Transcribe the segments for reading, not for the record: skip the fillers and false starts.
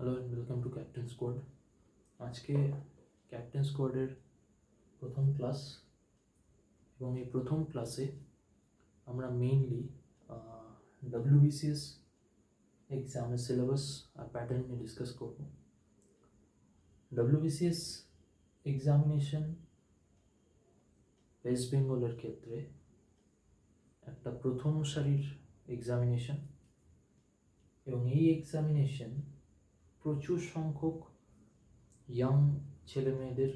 Hello and welcome to captain squad. আজকে captain স্কোয়াডের প্রথম class, এবং এই প্রথম ক্লাসে আমরা মেইনলি ডব্লিউবিসিএস এক্সামের সিলেবাস আর প্যাটার্ন নিয়ে ডিসকাস করব। ডব্লিউবিসিএস এক্সামিনেশন ওয়েস্ট বেঙ্গলের ক্ষেত্রে একটা প্রথম সারির এক্সামিনেশন, এবং এই এক্সামিনেশন প্রচুর সংখ্যক ইয়াং ছেলে মেয়েদের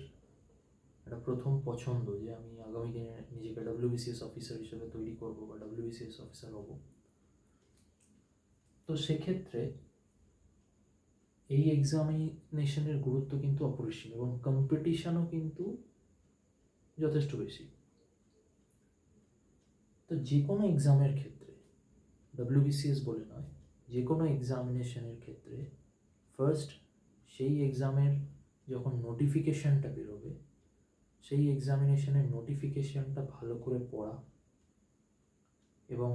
একটা প্রথম পছন্দ যে আমি আগামী দিনে নিজেকে ডব্লিউবিসিএস অফিসার হিসেবে তৈরি করব বা ডব্লিউবিসিএস অফিসার হব। তো সেক্ষেত্রে এই এক্সামিনেশনের গুরুত্ব কিন্তু অপরিসীম এবং কম্পিটিশনও কিন্তু যথেষ্ট বেশি। তো যে কোনো এক্সামের ক্ষেত্রে, ডব্লিউবিসিএস বলে নয়, যে কোনো এক্সামিনেশনের ক্ষেত্রে ফার্স্ট সেই এক্সামের যখন নোটিফিকেশানটা বেরোবে, সেই এক্সামিনেশনের নোটিফিকেশানটা ভালো করে পড়া, এবং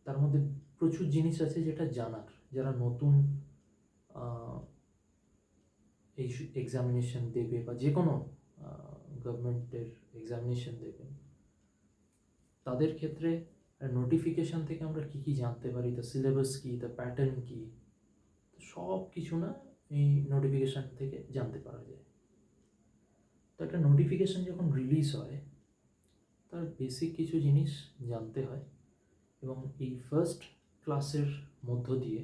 তার মধ্যে প্রচুর জিনিস আছে যেটা জানার, যারা নতুন এই এক্সামিনেশন দেবে বা যে কোনো গভর্নমেন্টের এক্সামিনেশন দেবে, তাদের ক্ষেত্রে নোটিফিকেশান থেকে আমরা কী কী জানতে পারি, তার সিলেবাস কী, তার প্যাটার্ন কী, সব কিছু না এই নোটিফিকেশান থেকে জানতে পারা যায়। তো একটা নোটিফিকেশান যখন রিলিজ হয়, তার বেসিক কিছু জিনিস জানতে হয়, এবং এই ফার্স্ট ক্লাসের মধ্য দিয়ে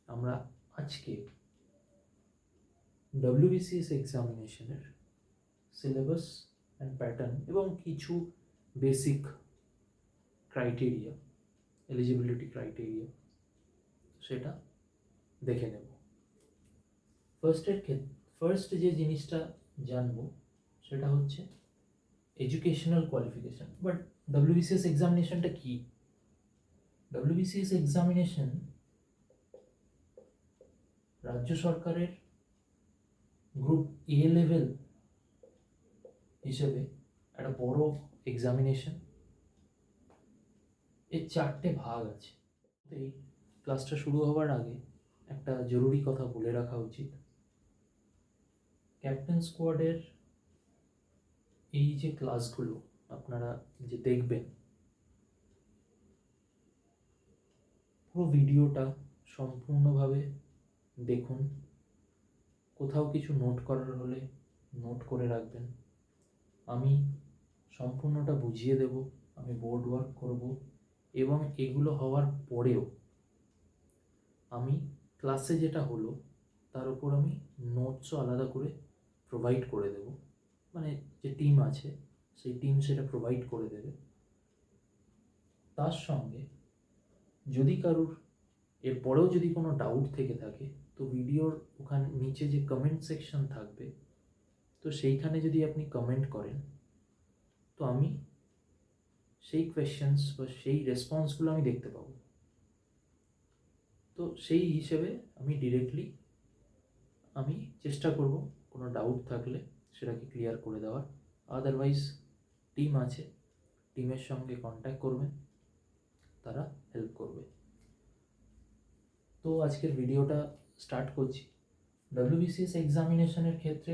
আমরা আজকে ডব্লিউবিসিএস এক্সামিনেশনের সিলেবাস অ্যান্ড প্যাটার্ন এবং কিছু বেসিক ক্রাইটেরিয়া, এলিজিবিলিটি ক্রাইটেরিয়া, সেটা দেখে নেব। ফার্স্ট যে জিনিসটা জানবো সেটা হচ্ছে এডুকেশনাল কোয়ালিফিকেশান। বাট ডব্লিউবিসিএস এক্সামিনেশনটা কী? ডব্লিউবিসিএস এক্সামিনেশন রাজ্য সরকারের গ্রুপ এ লেভেল হিসেবে একটা বড় এক্সামিনেশন। এর 4টে ভাগ আছে। এই ক্লাসটা শুরু হওয়ার আগে একটা জরুরি কথা বলে রাখা উচিত। ক্যাপ্টেন স্কোয়াডের এই যে ক্লাসগুলো আপনারা যে দেখবেন, পুরো ভিডিওটা সম্পূর্ণভাবে দেখুন। কোথাও কিছু নোট করার হলে নোট করে রাখবেন। আমি সম্পূর্ণটা বুঝিয়ে দেব, আমি বোর্ড ওয়ার্ক করব, এবং এগুলো হওয়ার পরেও আমি ক্লাসে যেটা হলো তার উপর আমি নোটসও আলাদা করে প্রোভাইড করে দেব। মানে যে টিম আছে সেই টিম সেটা প্রোভাইড করে দেবে। তার সঙ্গে যদি কারুর এরপরেও যদি কোনো ডাউট থেকে থাকে, তো ভিডিওর ওখানে নিচে যে কমেন্ট সেকশন থাকবে, তো সেইখানে যদি আপনি কমেন্ট করেন, তো আমি সেই কোয়েশ্চেন্স বা সেই রেসপন্সগুলো আমি দেখতে পাবো। তো সেই হিসেবে আমি ডিরেক্টলি আমি চেষ্টা করব কোনো ডাউট থাকলে সেটাকে ক্লিয়ার করে দেওয়ার। আদারওয়াইজ টিম আছে, টিমের সঙ্গে কন্ট্যাক্ট করবেন, তারা হেল্প করবে। তো আজকের ভিডিওটা স্টার্ট করছি। ডব্লিউবিসিএস এক্সামিনেশনের ক্ষেত্রে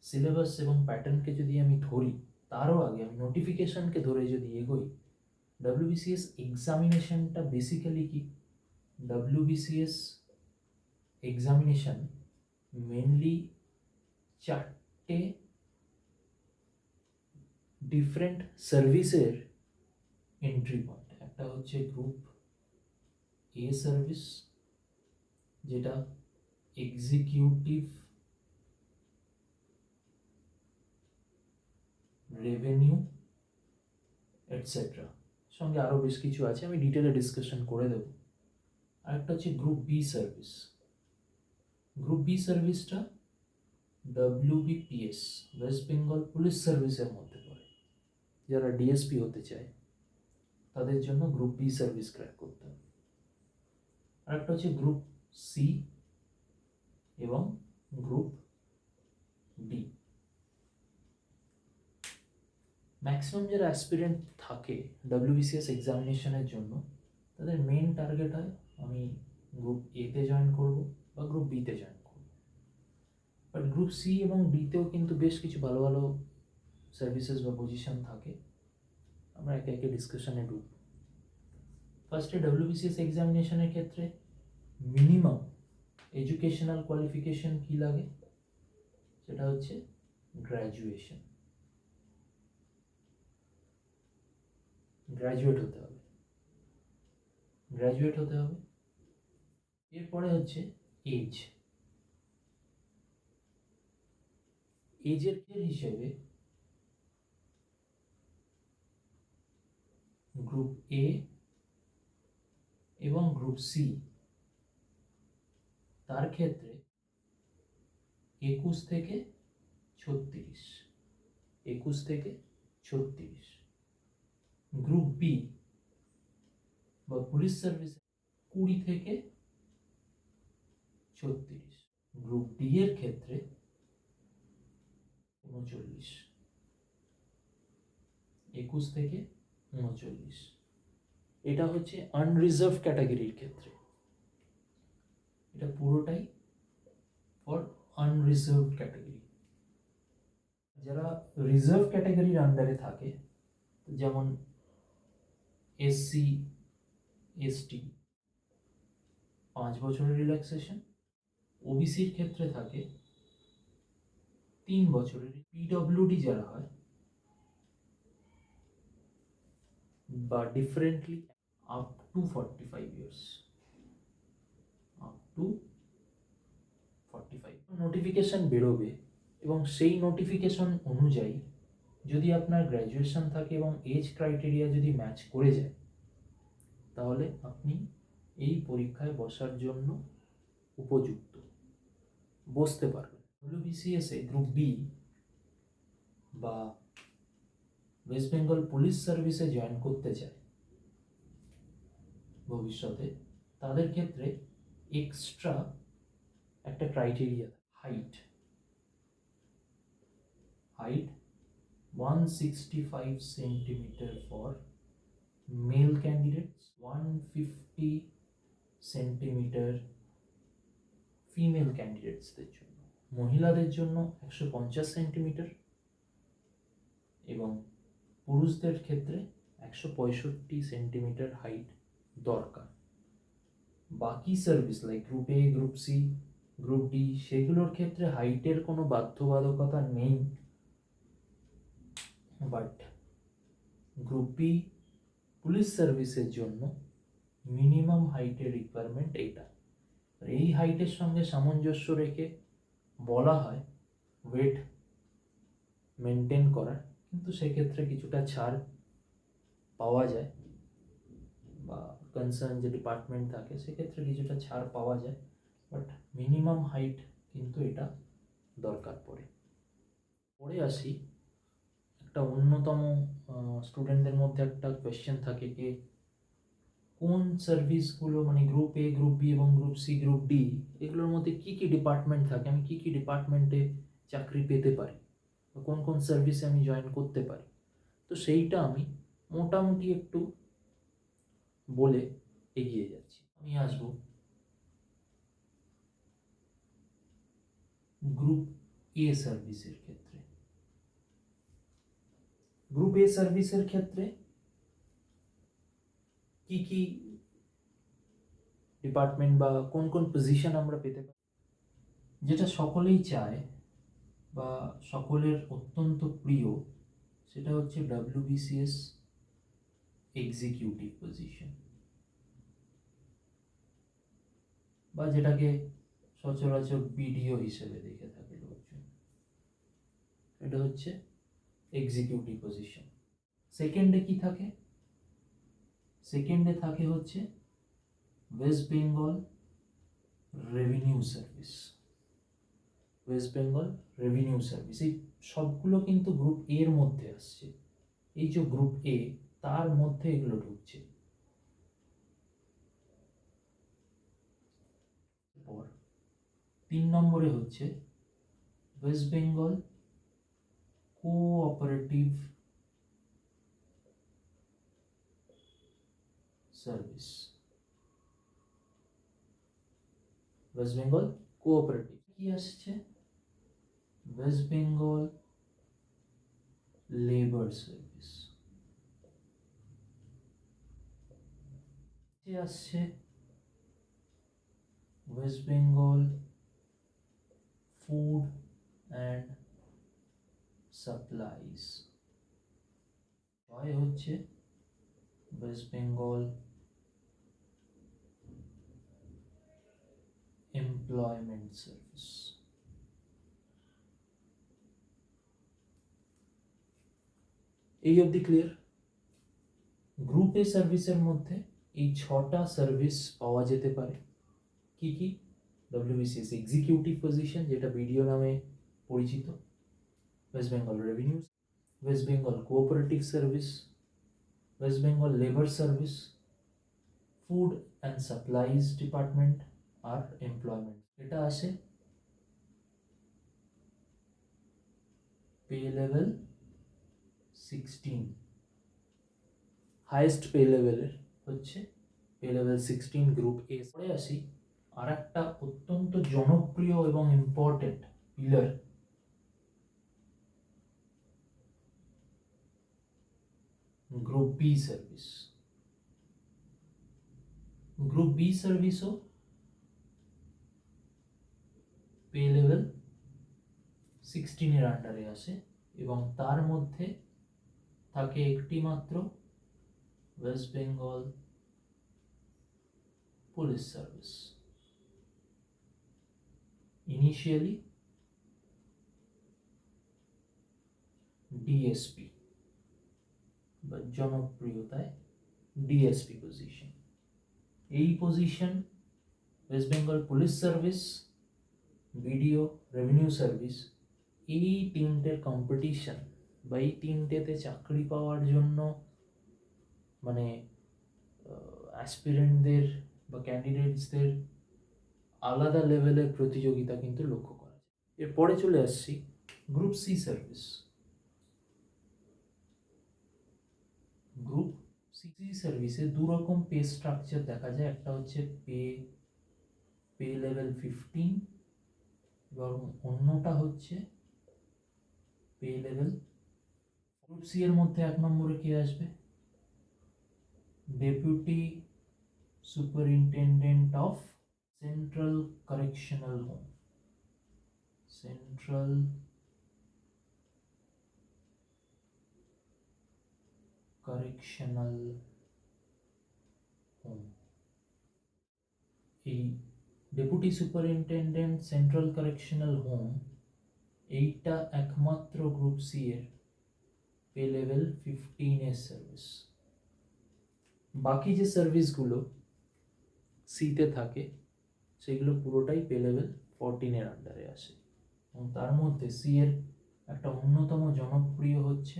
সিলেবাস এবং প্যাটার্নকে যদি আমি ধরি, তারও আগে আমি নোটিফিকেশানকে ধরে যদি এগোই, ডব্লিউবিসিএস এক্সামিনেশনটা বেসিক্যালি কি? ডব্লিউবিসিএস এক্সামিনেশন মেনলি 4টে ডিফারেন্ট সার্ভিসের এন্ট্রি পয়েন্ট। একটা হচ্ছে গ্রুপ এ সার্ভিস, যেটা এক্সিকিউটিভ রেভিনিউ এটসেট্রা, সঙ্গে আরও বেশ কিছু আছে, আমি ডিটেলে ডিসকাশন করে দেব। আরেকটা হচ্ছে group B service. Group B সার্ভিসটা ডব্লিউবিপিএস, ওয়েস্ট বেঙ্গল পুলিশ সার্ভিসের মধ্যে পড়ে। যারা ডিএসপি হতে চায় তাদের জন্য গ্রুপ বি সার্ভিস ক্র্যাক করতে হবে। আরেকটা হচ্ছে গ্রুপ সি এবং গ্রুপ ডি। ম্যাক্সিমাম যারা অ্যাসপিরেন্ট থাকে ডব্লিউবিসিএস এক্সামিনেশনের জন্য, তাদের মেন টার্গেট হয় আমি গ্রুপ এতে জয়েন করব বা গ্রুপ বিতে জয়েন করব। বাট গ্রুপ সি এবং ডিতেও কিন্তু বেশ কিছু ভালো ভালো সার্ভিসেস বা পজিশন থাকে। আমরা একে একে ডিসকাশনে ঢুকব। ফার্স্টে ডব্লিউবিসিএস এক্সামিনেশনের ক্ষেত্রে মিনিমাম এডুকেশনাল কোয়ালিফিকেশন কী লাগে, সেটা হচ্ছে গ্র্যাজুয়েশন, গ্র্যাজুয়েট হতে হবে, গ্র্যাজুয়েট হতে হবে। এরপরে হচ্ছে এজ, এজের হিসেবে গ্রুপ এ এবং গ্রুপ সি তার ক্ষেত্রে 21 থেকে 36, 21 থেকে 36। গ্রুপ বি বা পুলিশ সার্ভিস 20 থেকে 36। গ্রুপ ডি এর ক্ষেত্রে 39, 21 থেকে 39। এটা হচ্ছে আনরিজার্ভ ক্যাটাগরির ক্ষেত্রে, এটা পুরোটাই ফর আনরিজার্ভ ক্যাটাগরি। যারা রিজার্ভ ক্যাটাগরির আন্ডারে থাকে, যেমন এসসি এসটি 5 বছরের রিল্যাক্সেশন, ওবিসির ক্ষেত্রে থাকে 3 বছরের, পিডব্লিউডি যারা হয় বা differently up to 45 years, up to 45 notification বেরোবে এবং সেই নোটিফিকেশন অনুযায়ী যদি আপনার গ্র্যাজুয়েশন থাকে এবং এজ ক্রাইটেরিয়া যদি ম্যাচ করে যায়, তাহলে আপনি এই পরীক্ষায় বসার জন্য উপযুক্ত, বসতে পারবেন। ডব্লিউবিসিএসে গ্রুপ বি বা ওয়েস্ট বেঙ্গল পুলিশ সার্ভিসে জয়েন করতে চায় ভবিষ্যতে, তাদের ক্ষেত্রে এক্সট্রা একটা criteria, height, height 165 centimetre for male candidates, 150 centimetre female ক্যান্ডিডেটসদের জন্য, মহিলাদের জন্য 150 সেন্টিমিটার এবং পুরুষদের ক্ষেত্রে 165 সেন্টিমিটার হাইট দরকার। বাকি service like group A, group C, group D, সেগুলোর ক্ষেত্রে হাইটের কোনো বাধ্যবাধকতা নেই, বাট গ্রুপ বি পুলিশ সার্ভিসের জন্য মিনিমাম হাইটের রিকোয়ারমেন্ট এইটা। এই হাইটের সঙ্গে সামঞ্জস্য রেখে বলা হয় ওয়েট মেনটেন করার, কিন্তু সেক্ষেত্রে কিছুটা ছাড় পাওয়া যায়, বা কনসার্ন যে ডিপার্টমেন্ট থাকে সেক্ষেত্রে কিছুটা ছাড় পাওয়া যায়, বাট মিনিমাম হাইট কিন্তু এটা দরকার পড়ে। পরে আসি, একটা অন্যতম স্টুডেন্টদের মধ্যে একটা কোয়েশ্চেন থাকে যে কোন সার্ভিসগুলো, মানে গ্রুপ এ, গ্রুপ বি এবং গ্রুপ সি, গ্রুপ ডি, এগুলোর মধ্যে কী কী ডিপার্টমেন্ট থাকে, আমি কী কী ডিপার্টমেন্টে চাকরি পেতে পারি বা কোন কোন সার্ভিসে আমি জয়েন করতে পারি। তো সেইটা আমি মোটামুটি একটু বলে এগিয়ে যাচ্ছি। আমি আসবো গ্রুপ এ সার্ভিসের ক্ষেত্রে। গ্রুপ এ সার্ভিসের ক্ষেত্রে কি কি ডিপার্টমেন্ট বা কোন কোন পজিশন আমরা পেতে পারি, যেটা সকলেই চায় বা সকলের অত্যন্ত প্রিয়, সেটা হচ্ছে ডব্লিউবিসিএস এক্সিকিউটিভ পজিশন, বা যেটাকে সচরাচর বিডিও হিসেবে দেখে থাকে লোকজন। এটা হচ্ছে এক্সিকিউটিভ পজিশন। সেকেন্ডে কি থাকে? সেকেন্ডে থাকে হচ্ছে West Bengal revenue service, West Bengal revenue service. এই সবগুলো কিন্তু গ্রুপ এর মধ্যে আসছে, এই যে গ্রুপ এ তার মধ্যে এগুলো ঢুকছে। পর 3 নম্বরে হচ্ছে West Bengal cooperative service, West Bengal cooperative. কি আসছে? West Bengal labour service. আসছে West Bengal food and supplies. ছয় হচ্ছে ওয়েস্ট বেঙ্গল এমপ্লয়মেন্ট সার্ভিস। এই অবধি ক্লিয়ার? গ্রুপ এ সার্ভিসের মধ্যে এই 6টা সার্ভিস পাওয়া যেতে পারে। কি কি? ডব্লিউবিসিএস এক্সিকিউটিভ পজিশন, যেটা বিডিও নামে পরিচিত, West Bengal revenue, West Bengal cooperative service, West Bengal labour service, food and supplies department আর এমপ্লয়মেন্ট। এটা আসে পে লেভেল 16। হাইয়েস্ট পে লেভেলের হচ্ছে পে লেভেল 16 গ্রুপ এ। পরে আসি আর একটা অত্যন্ত জনপ্রিয় এবং important pillar, group B service. Group B সার্ভিসও পে লেভেল 16 এর আন্ডারে আসে এবং তার মধ্যে থাকে একটি মাত্র West Bengal police service. Initially DSP বা জনপ্রিয়তায় ডিএসপি পজিশন। এই position West Bengal police service, BDO, revenue service, এই তিনটের কম্পিটিশন বা এই তিনটেতে চাকরি পাওয়ার জন্য মানে অ্যাসপিরেন্টদের বা ক্যান্ডিডেটসদের আলাদা লেভেলের প্রতিযোগিতা কিন্তু লক্ষ্য করা যায়। এরপরে চলে আসছি group C service. Group C সার্ভিসে দু রকম পে স্ট্রাকচার দেখা যায়। একটা হচ্ছে পে লেভেল 15 এবং অন্যটা হচ্ছে পে লেভেল। গ্রুপ সি এর মধ্যে 1 নম্বরে কে আসবে? Deputy superintendent of central correctional home. Central correctional home. এই deputy superintendent central correctional home, এইটা একমাত্র গ্রুপ সি এর পে লেভেল 15 এর সার্ভিস। বাকি যে সার্ভিসগুলো সিতে থাকে সেগুলো পুরোটাই পে লেভেল 14 এর আন্ডারে আসে এবং তার মধ্যে সি এর একটা অন্যতম জনপ্রিয় হচ্ছে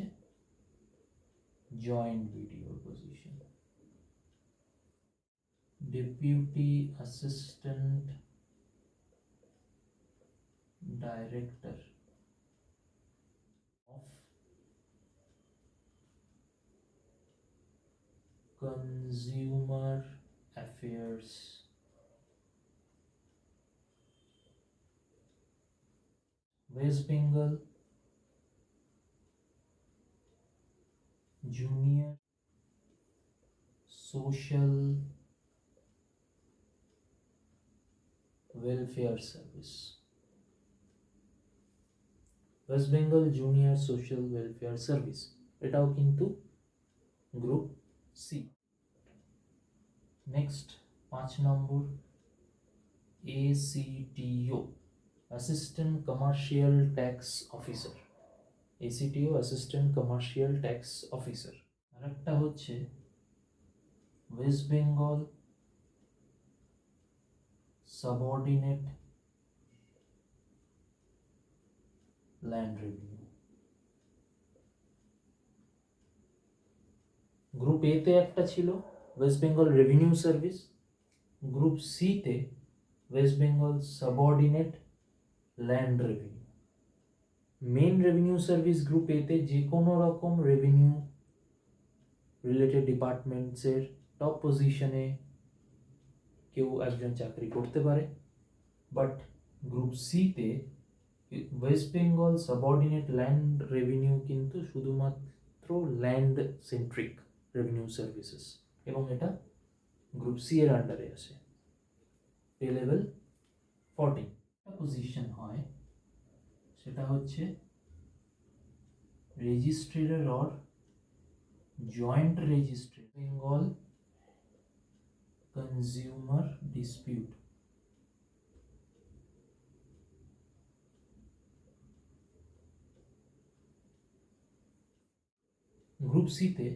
joint BDO position, deputy assistant director of consumer affairs. West Bengal junior social welfare service. West Bengal junior social welfare service, এটাও কিন্তু group C. Next 5 number ACTO, assistant commercial tax officer. ACTO assistant commercial tax officer. আর একটা হচ্ছে West Bengal subordinate land revenue. Group A তে একটা ছিল West Bengal revenue service, group C তে West Bengal subordinate land revenue. Main revenue service group A তে যে কোনো রকম রেভিনিউ রিলেটেড ডিপার্টমেন্টসের টপ পজিশনে কেউ একজন চাকরি করতে পারে বাট গ্রুপ সিতে West Bengal subordinate land revenue কিন্তু শুধুমাত্র ল্যান্ড সেন্ট্রিক রেভিনিউ সার্ভিসেস, এবং এটা গ্রুপ সি এর আন্ডারে আসে। পে লেভেল 14 পজিশন হয়, সেটা হচ্ছে registrar or joint registry Bengal consumer dispute. Group সিতে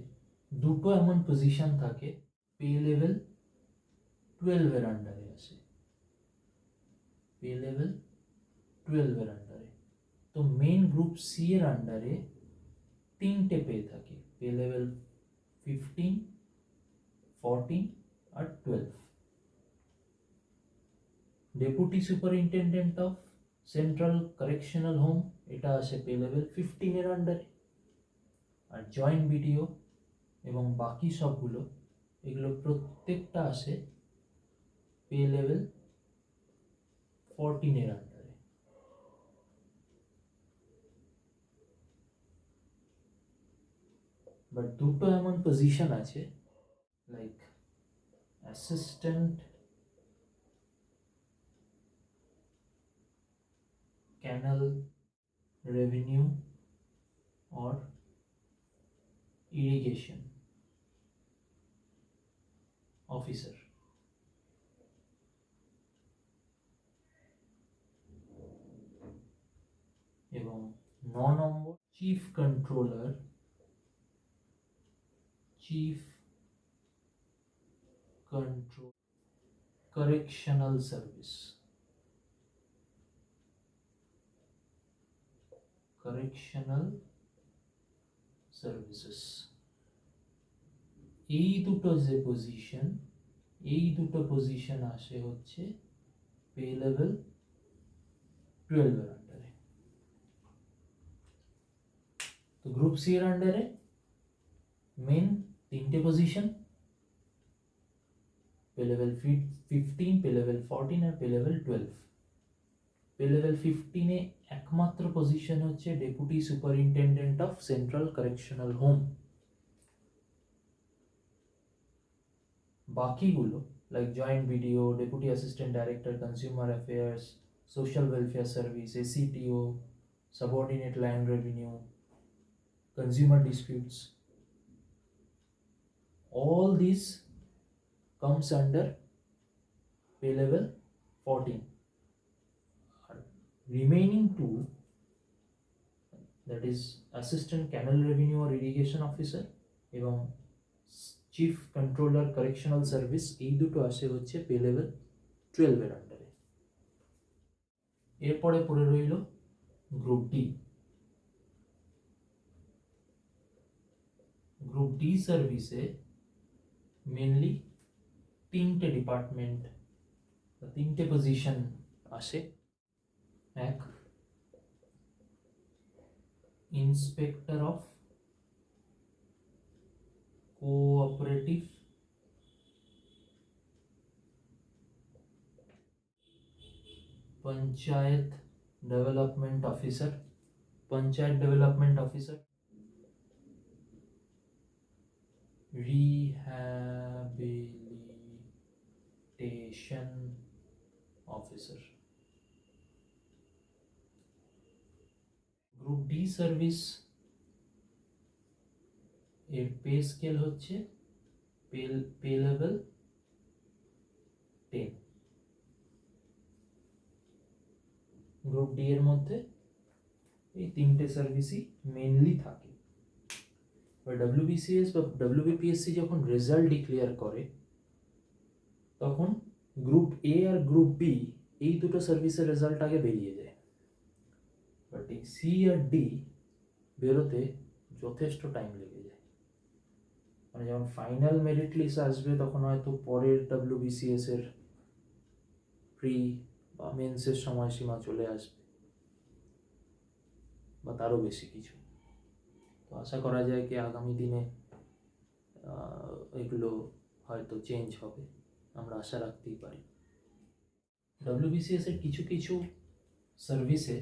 দুটো এমন পজিশন থাকে পে লেভেল 12 এর আন্ডারে আসে, পে লেভেল 12 এর আন্ডারে। তো মেন গ্রুপ সি এর আন্ডারে তিনটে পে থাকে, পে লেভেল 15, 14 আর 12। Deputy superintendent of central correctional home, এটা আসে পে লেভেল 15 এর আন্ডারে। আর জয়েন্ট বিডিও এবং বাকি সবগুলো, এগুলো প্রত্যেকটা আসে পে লেভেল 14 এর আন্ডারে। বাট দুটো এমন পজিশন আছে like assistant canal revenue or irrigation officer। এবং 9 নম্বর chief controller, chief control correctional service, correctional services. এই দুটো যে পজিশন, এই দুটো পজিশন আসে হচ্ছে পে লেভেল 12 এর আন্ডারে। তো গ্রুপ সি এর আন্ডারে মেন তিনটে position, pay level 15, pay level 14 আর পে লেভেল 12। পে লেভেল 15 এ একমাত্র পজিশন হচ্ছে deputy superintendent of central correctional home. বাকিগুলো like joint BDO, deputy assistant director consumer affairs, social welfare service, ACTO, subordinate land revenue, consumer disputes, all these comes under pay level 14. Remaining two, that is assistant canal revenue or irrigation officer এবং chief controller correctional service, এই দুটো আসে হচ্ছে pay level 12 এর আন্ডারে। এরপরে পড়ে রইল গ্রুপ ডি। গ্রুপ ডি সার্ভিসে মেনলি তিনটে ডিপার্টমেন্ট, তিনটে পজিশন আসে। এক, inspector of cooperative panchayat development officer, panchayat development officer, rehabilitation officer. Group D service এর পে স্কেল হচ্ছে পে লেভেল 10। গ্রুপ ডি এর মধ্যে এই তিনটে সার্ভিসই মেনলি থাকে। ডব্লিউবিসিএস বা ডব্লিউবিপিএসসি যখন রেজাল্ট ডিক্লেয়ার করে তখন গ্রুপ এ আর গ্রুপ বি এই দুটো সার্ভিসের রেজাল্ট আগে বেরিয়ে যায়, বাট এই সি আর ডি বেরোতে যথেষ্ট টাইম লেগে যায়। মানে যখন ফাইনাল মেরিট লিস্ট আসবে তখন হয়তো পরের ডব্লিউবিসিএস এর প্রি বা মেন্সের সময়সীমা চলে আসবে বা তারও বেশি কিছু। তো আশা করা যায় কি আগামী দিনে এগুলো হয়তো চেঞ্জ হবে, আমরা আশা রাখতেই পারি। ডব্লিউবিসিএস এর কিছু কিছু সার্ভিসে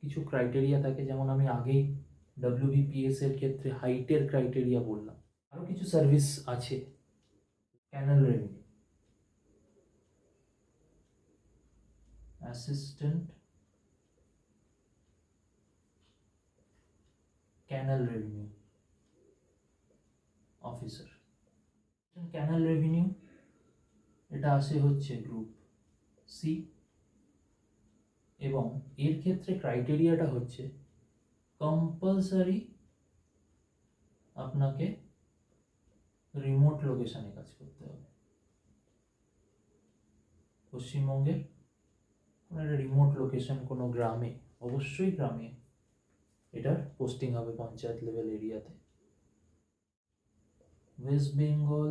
কিছু ক্রাইটেরিয়া থাকে, যেমন আমি আগেই ডব্লিউবিপিএস এর ক্ষেত্রে হাইটের ক্রাইটেরিয়া বললাম। আরও কিছু সার্ভিস আছে, ক্যানেল রেভিনিউ, অ্যাসিস্ট্যান্ট ক্যানেল রেভিনিউ অফিসার। ক্যানেল রেভিনিউ এটা আসে হচ্ছে গ্রুপ সি, এবং এর ক্ষেত্রে ক্রাইটেরিয়াটা হচ্ছে কম্পালসারি আপনাকে রিমোট লোকেশনে কাজ করতে হবে। পশ্চিমবঙ্গের কোনো একটা রিমোট লোকেশন, কোনো গ্রামে, অবশ্যই গ্রামে এটার পোস্টিং হবে, পঞ্চায়েত লেভেল এরিয়াতে। West Bengal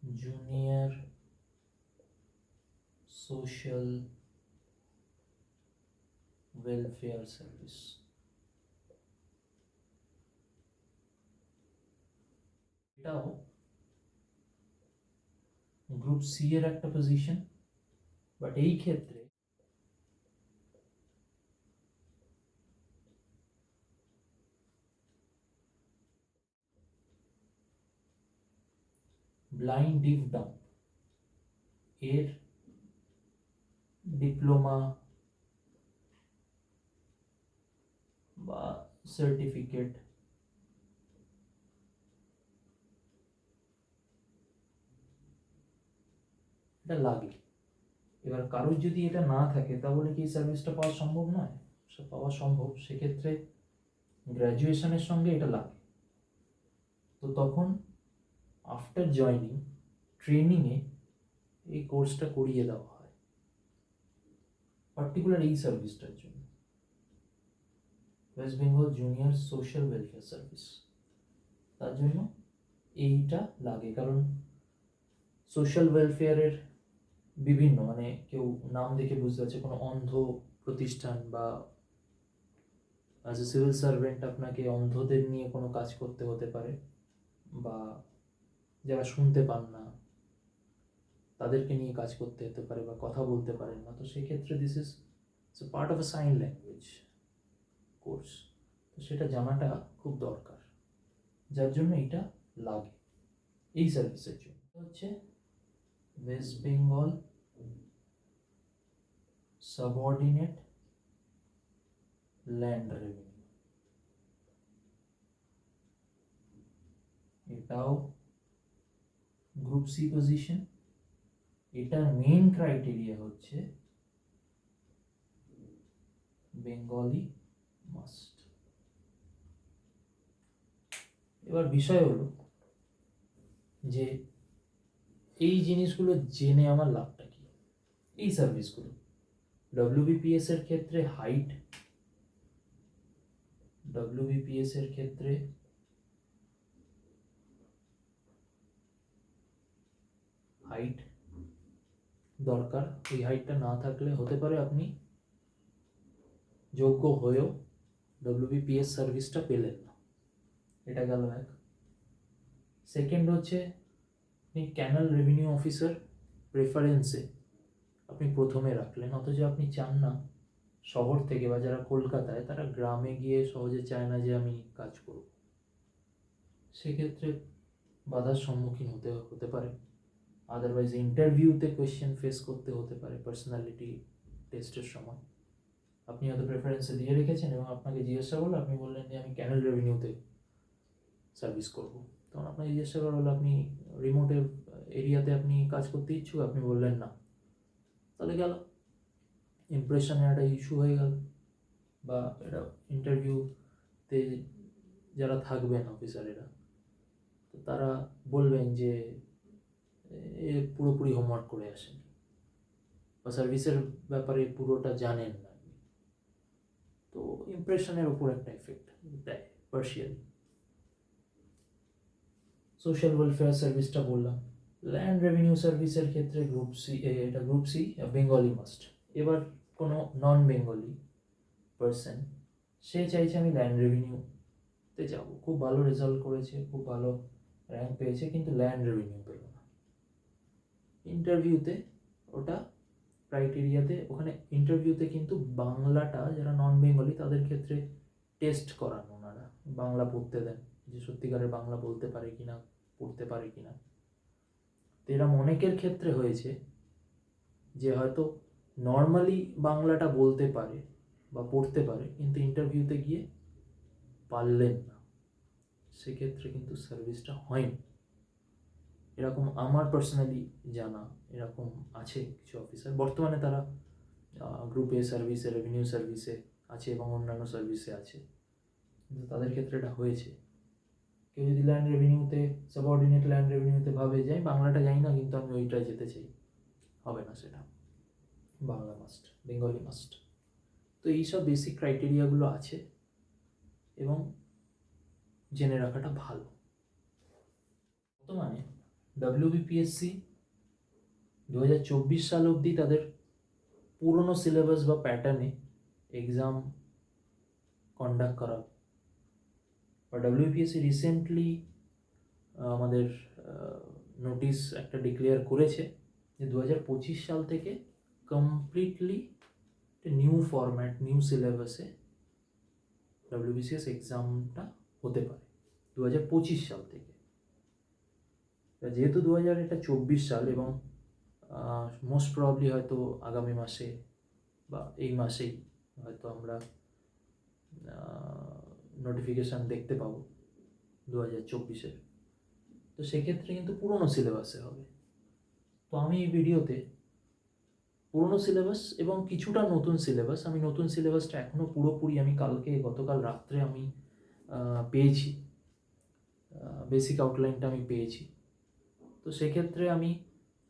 junior social welfare service, এটাও গ্রুপ সি এর একটা পজিশন, বাট এই ক্ষেত্রে ব্লাইন্ড ডিফ ডাম্প এর ডিপ্লোমা বা সার্টিফিকেট এটা লাগে। এবার কারোর যদি এটা না থাকে তাহলে কি এই সার্ভিসটা পাওয়া সম্ভব নয়? সে পাওয়া সম্ভব, সেক্ষেত্রে গ্র্যাজুয়েশনের সঙ্গে এটা লাগে। তো তখন আফটার জয়নিং ট্রেনিংয়ে এই কোর্সটা করিয়ে দেওয়া হয়, পার্টিকুলার এই সার্ভিসটার জন্য, West Bengal junior social welfare service. তার জন্য এইটা লাগে, কারণ সোশ্যাল ওয়েলফেয়ারের বিভিন্ন, মানে কেউ নাম দেখে বুঝতে পারছে কোনো অন্ধ প্রতিষ্ঠান, বা অ্যাজ এ সিভিল সার্ভেন্ট আপনাকে অন্ধদের নিয়ে কোনো কাজ করতে হতে পারে, বা যারা শুনতে পান না তাদেরকে নিয়ে কাজ করতে হতে পারে, বা কথা বলতে পারেন না। তো সেক্ষেত্রে this is part of a sign language course, তো সেটা জানাটা খুব দরকার, যার জন্য এটা লাগে এই সার্ভিসের জন্য। হচ্ছে West Bengal subordinate land revenue, এটাও গ্রুপ সি পজিশন। এটার মেইন ক্রাইটেরিয়া হচ্ছে বেঙ্গলি মাস্ট। এবার বিষয় হলো যে এই জিনিসগুলো জেনে আমার লাভটা কি। এই সার্ভিসগুলো ডব্লিউবিপিএস এর ক্ষেত্রে হাইট দরকার। ওই হাইটটা না থাকলে হতে পারে আপনি যোগ্য হয়েও ডব্লিউবিপিএস সার্ভিসটা পেলেন না, এটা গেল এক। সেকেন্ড হচ্ছে আপনি ক্যানাল রেভিনিউ অফিসার প্রেফারেন্সে আপনি প্রথমে রাখলেন, অথচ আপনি চান না শহর থেকে, বা যারা কলকাতায় তারা গ্রামে গিয়ে সহজে চায় না যে আমি কাজ করব, সেক্ষেত্রে বাধার সম্মুখীন হতে পারে। আদারওয়াইজ ইন্টারভিউতে কোয়েশ্চেন ফেস করতে হতে পারে, পার্সোনালিটি টেস্টের সময় আপনি হয়তো প্রেফারেন্সে দিয়ে রেখেছেন এবং আপনাকে জিজ্ঞাসা করলো, আপনি বললেন যে আমি ক্যানেল রেভিনিউতে সার্ভিস করব, তখন আপনাকে জিজ্ঞাসা করা হলো আপনি রিমোট এরিয়াতে আপনি কাজ করতে ইচ্ছুক, আপনি বললেন না, তাহলে গেল ইমপ্রেশনে একটা ইস্যু হয়ে গেল, বা এটা ইন্টারভিউতে যারা থাকবেন অফিসারেরা, তো তারা বলবেন যে এ পুরোপুরি হোমওয়ার্ক করে আসেন, বা সার্ভিসের ব্যাপারে পুরোটা জানেন না, তো ইমপ্রেশনের উপর একটা এফেক্ট দেয় পার্শিয়ালি। সোশ্যাল ওয়েলফেয়ার সার্ভিসটা বললাম। ল্যান্ড রেভিনিউ সার্ভিসের ক্ষেত্রে গ্রুপ সি, এটা গ্রুপ সি, বেঙ্গলি মাস্ট। এবার কোনো নন বেঙ্গলি পার্সন, সে চাইছে আমি ল্যান্ড রেভিনিউতে যাব, খুব ভালো রেজাল্ট করেছে, খুব ভালো র্যাঙ্ক পেয়েছে, কিন্তু ল্যান্ড রেভিনিউ পেল না, ইন্টারভিউতে ওটা ক্রাইটেরিয়াতে, ওখানে ইন্টারভিউতে কিন্তু বাংলাটা যারা নন বেঙ্গলি তাদের ক্ষেত্রে টেস্ট করান ওনারা, বাংলা পড়তে দেন, যে সত্যিকারের বাংলা বলতে পারে কিনা, পড়তে পারে কিনা। তো এরম অনেকের ক্ষেত্রে হয়েছে যে হয়তো নর্মালি বাংলাটা বলতে পারে বা পড়তে পারে, কিন্তু ইন্টারভিউতে গিয়ে পারলেন না, সেক্ষেত্রে কিন্তু সার্ভিসটা হয়নি। এরকম আমার পার্সোনালি জানা এরকম আছে কিছু অফিসার, বর্তমানে তারা গ্রুপ এ সার্ভিসে, রেভিনিউ সার্ভিসে আছে এবং অন্যান্য সার্ভিসে আছে, কিন্তু তাদের ক্ষেত্রে এটা হয়েছে। কেউ যদি ল্যান্ড রেভিনিউতে, সাবঅর্ডিনেট ল্যান্ড রেভিনিউতে ভাবে যে আমি বাংলাটা জানি না কিন্তু আমি ওইটায় যেতে চাই, হবে না সেটা, বাংলা মাস্ট, বেঙ্গলি মাস্ট। তো এইসব বেসিক ক্রাইটেরিয়াগুলো আছে এবং জেনে রাখাটা ভালো। বর্তমানে WBPSC 2024 সাল অবধি তাদের পুরনো সিলেবাস বা প্যাটার্নে এক্সাম কন্ডাক্ট করা, বা WBPSC রিসেন্টলি আমাদের নোটিশ একটা ডিক্লেয়ার করেছে যে 2025 সাল থেকে কমপ্লিটলি নিউ ফরম্যাট, নিউ সিলেবাসে WBCS এক্সামটা হতে পারে 2025 সাল থেকে। যেহেতু 2024 সাল এবং মোস্ট প্রবাবলি হয়তো আগামী মাসে বা এই মাসেই হয়তো আমরা নোটিফিকেশান দেখতে পাবো 2024-এর, তো সেক্ষেত্রে কিন্তু পুরনো সিলেবাসে হবে। তো আমি এই ভিডিওতে পুরনো সিলেবাস এবং কিছুটা নতুন সিলেবাস, আমি নতুন সিলেবাসটা এখনও পুরোপুরি আমি গতকাল রাত্রে আমি পেয়েছি, বেসিক আউটলাইনটা আমি পেয়েছি। তো সেক্ষেত্রে আমি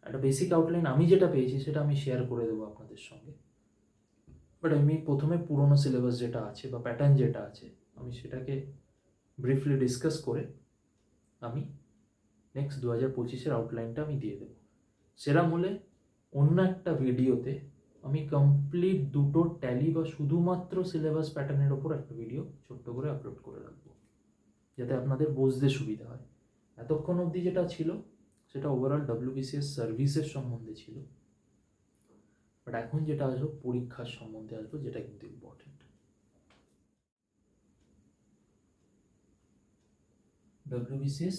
একটা বেসিক আউটলাইন আমি যেটা পেয়েছি সেটা আমি শেয়ার করে দেবো আপনাদের সঙ্গে। বাট আমি প্রথমে পুরনো সিলেবাস যেটা আছে বা প্যাটার্ন যেটা আছে আমি সেটাকে ব্রিফলি ডিসকাস করে আমি নেক্সট 2025-এর আউটলাইনটা আমি দিয়ে দেবো। সেরকম হলে অন্য একটা ভিডিওতে আমি কমপ্লিট দুটো ট্যালি বা শুধুমাত্র সিলেবাস প্যাটার্নের ওপর একটা ভিডিও ছোট্ট করে আপলোড করে রাখবো, যাতে আপনাদের বুঝতে সুবিধা হয়। এতক্ষণ অবধি যেটা ছিল সেটা ওভারঅল WBCS সার্ভিসের সম্বন্ধে ছিল, বাট এখন যেটা আসবো পরীক্ষার সম্বন্ধে আসবো, যেটা কিন্তু ইম্পর্টেন্ট। WBCS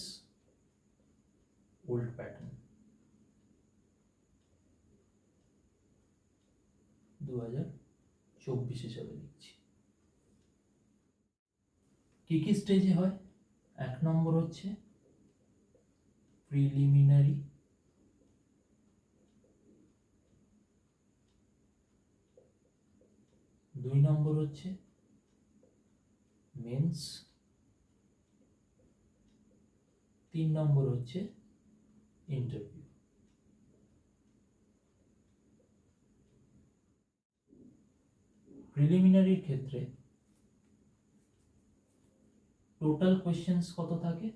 ওল্ড প্যাটার্ন 2024 হিসাবে লিখছি। কি কি স্টেজে হয়? 1 নম্বর হচ্ছে প্রিলিমিনারি, 2 নম্বর হচ্ছে মেন্স, 3 নম্বর হচ্ছে ইন্টারভিউ। প্রিলিমিনারির ক্ষেত্রে টোটাল কোয়েশ্চেন্স কত থাকে?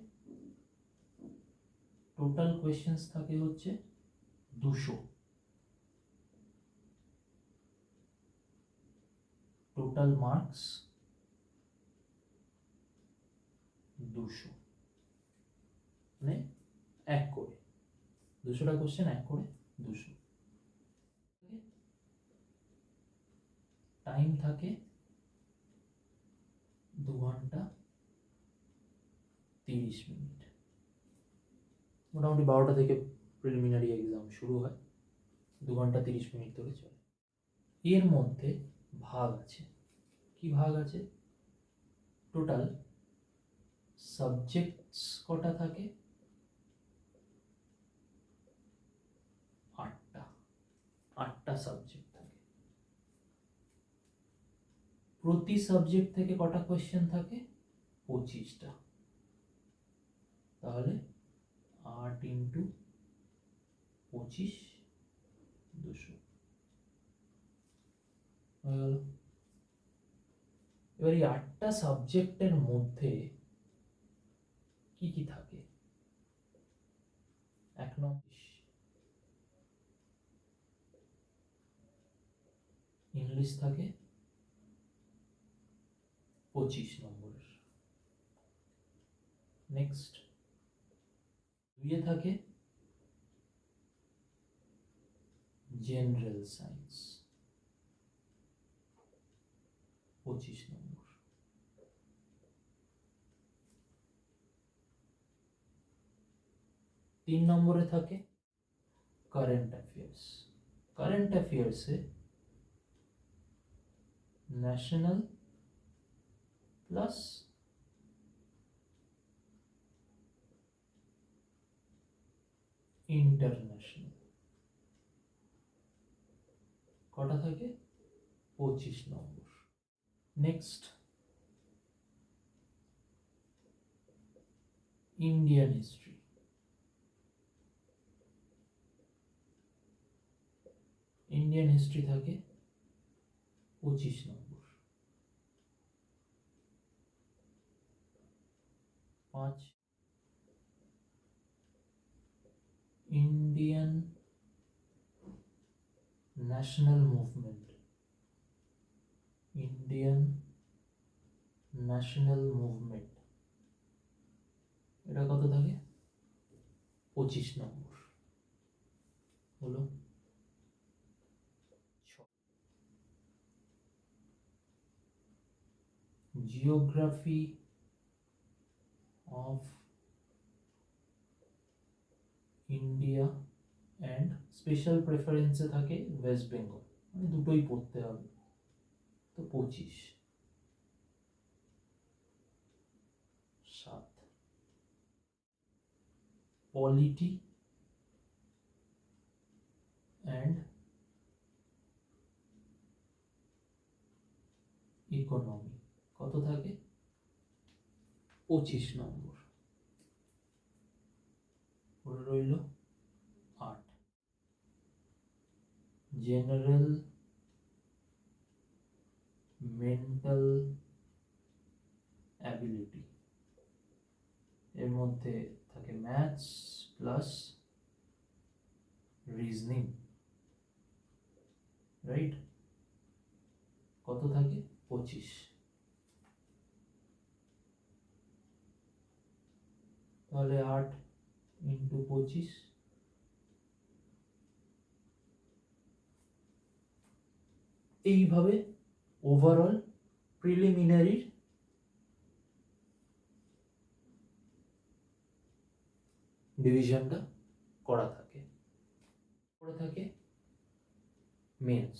টোটাল কোয়েশ্চেন্স থাকে হচ্ছে 200। টোটাল মার্কস 200, মানে 1 করে 200টা কোয়েশ্চেন 1 করে 200। টাইম থাকে 2 ঘন্টা 30 মিনিট। মোটামুটি 12টা থেকে প্রিলিমিনারি এক্সাম শুরু হয়, 2 ঘন্টা 30 মিনিট ধরে চলে। এর মধ্যে ভাগ আছে, কি ভাগ আছে? টোটাল সাবজেক্টস কটা থাকে? 8টা সাবজেক্ট থাকে। প্রতি সাবজেক্ট থেকে কটা কোয়েশ্চেন থাকে? 25টা। তাহলে 8 ইন্টু 25 200 হয়ে গেল। এবার এই 8টা সাবজেক্টের মধ্যে কি কি থাকে? 1 নম্বর ইংলিশ থাকে 25 নম্বরের। নেক্সট 2 থাকে জেনারেল সায়েন্স 25 নম্বর। 3 নম্বরে থাকে কারেন্ট অ্যাফেয়ার্স। কারেন্ট অ্যাফেয়ার্সে ন্যাশনাল প্লাস ইন্টারন্যাশনাল কটা থাকে? 25 number. Next Indian history. Indian history থাকে 25 number. 5 Indian national movement. Indian national movement এটা কত থাকে? 25 নম্বর। হলো geography of India and special প্রেফারেন্সে থাকে ওয়েস্ট বেঙ্গল, মানে দুটোই পড়তে হবে। তো 25। 7 পলিটি অ্যান্ড ইকোনমি কত থাকে? 25 নম্বর। পড়ে রইল 8 জেনারেল মেন্টাল অ্যাবিলিটি। এর মধ্যে থাকে ম্যাথস প্লাস রিজনিং, রাইট? কত থাকে? 25। তাহলে 8 ইন্টু 25, এইভাবে ওভারঅল প্রিলিমিনারি ডিভিশনটা করা থাকে। পরে থাকে মেন্স।